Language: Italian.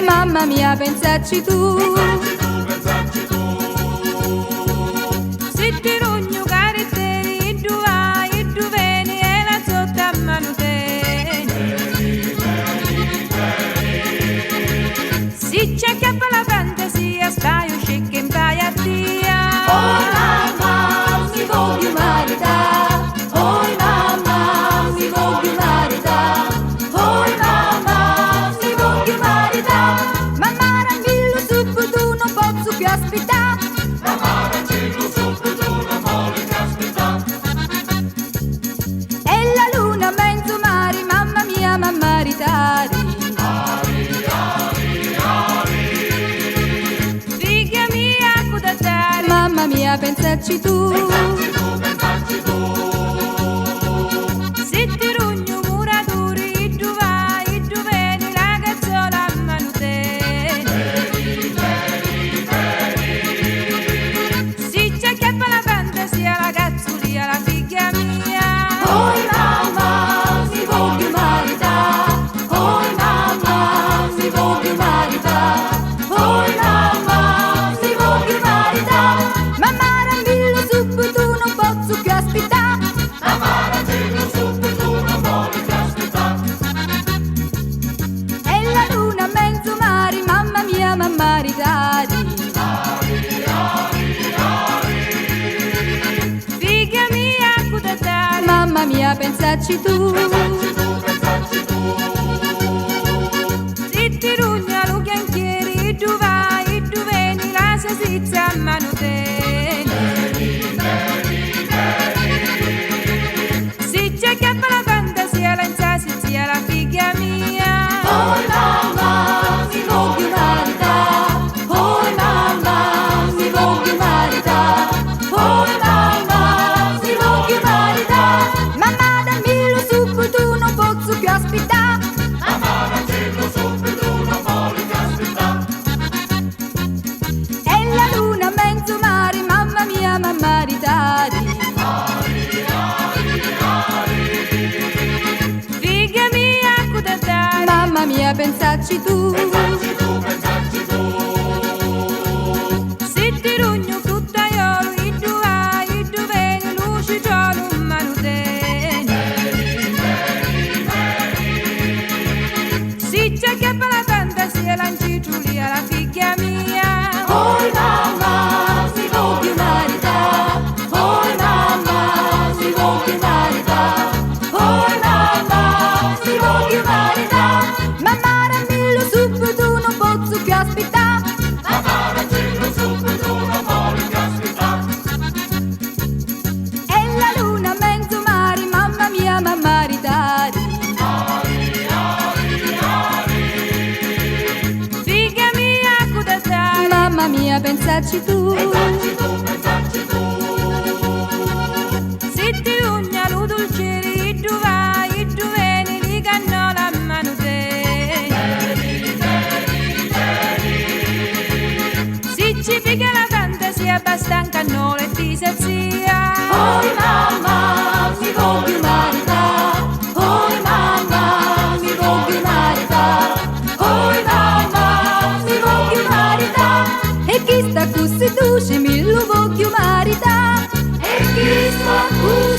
Mamma mia, pensaci tu, pensaci tu. se ti rogno caratteri, tu vai, tu vieni e la sotto a mano te. Si c'è chiappa la fantasia, stai uscendo in paia via. Oh mamma, mi voglio maritare, oh mamma, mi voglio maritare, oh mamma, mi voglio maritare. Mamma rangillo subito, non posso più aspettare. Mamma rangillo subito, non voglio più aspettare. E la luna mezzo mare, mamma mia, mamma ritari. Figlia mia, cosa dare? Mamma mia, pensaci tu. Pensaci tu. Se ti rugno muratore, tu vai, tu vieni, la cazzola a mano te. Si c'è chiappa la fantasia, la cazzulia, la figlia mia. Oh mamma, mi voglio maritare, oh mamma, mi voglio maritare, oh mamma, mi voglio maritare. Mamma rangillo subito, non posso più aspettare. Mamma rangillo subito, non voglio più aspettare. E la luna mezzo mare, mamma mia, mamma ritari. Figlia mia, cosa dare? Mamma mia, pensaci tu. Pensaci tu. Se ti rugna lo chianchieri, tu vai, tu vieni, la salsiccia a mano te. Si c'è chiappa la fantasia, la salsiccia, la figlia mia. Oh mamma, mi voglio maritare, oh mamma, mi voglio maritare, oh mamma, mi voglio maritare. Mamma dammelo subito, non posso più aspettare. Mamma rangillo subito, non voglio più aspettare. E la luna mezzo mare, mamma mia, mamma ritari. Figlia mia, cosa dare? Mamma mia, pensaci tu. Pensaci tu. Se ti rugno fruttaiolo, e tu vai, tu vieni, luce giolo, mano te. Si c'è chiappa la fantasia, lancicciulia, la figlia mia. Oh mamma, mi voglio maritare, oh mamma, mi voglio maritare, oh mamma, mi voglio maritare. Mamma rangillo subito, non posso più aspettare. Mamma rangillo subito, non voglio più aspettare. E la luna mezzo mare, mamma mia, mamma ritari. Figlia mia, cosa dare? Mamma mia, pensaci tu. Pensaci tu. Se ti rugna lo dolceri, tu vai, tu vieni, li cannola a mano te. Si ci piega la fantasia, basta un cannolo e ti sazia. Oh mamma, mi voglio maritare, oh mamma, mi voglio maritare, oh mamma, mi voglio maritare. E chi sta qui seduce, mi lo voglio maritare. E chi sta qui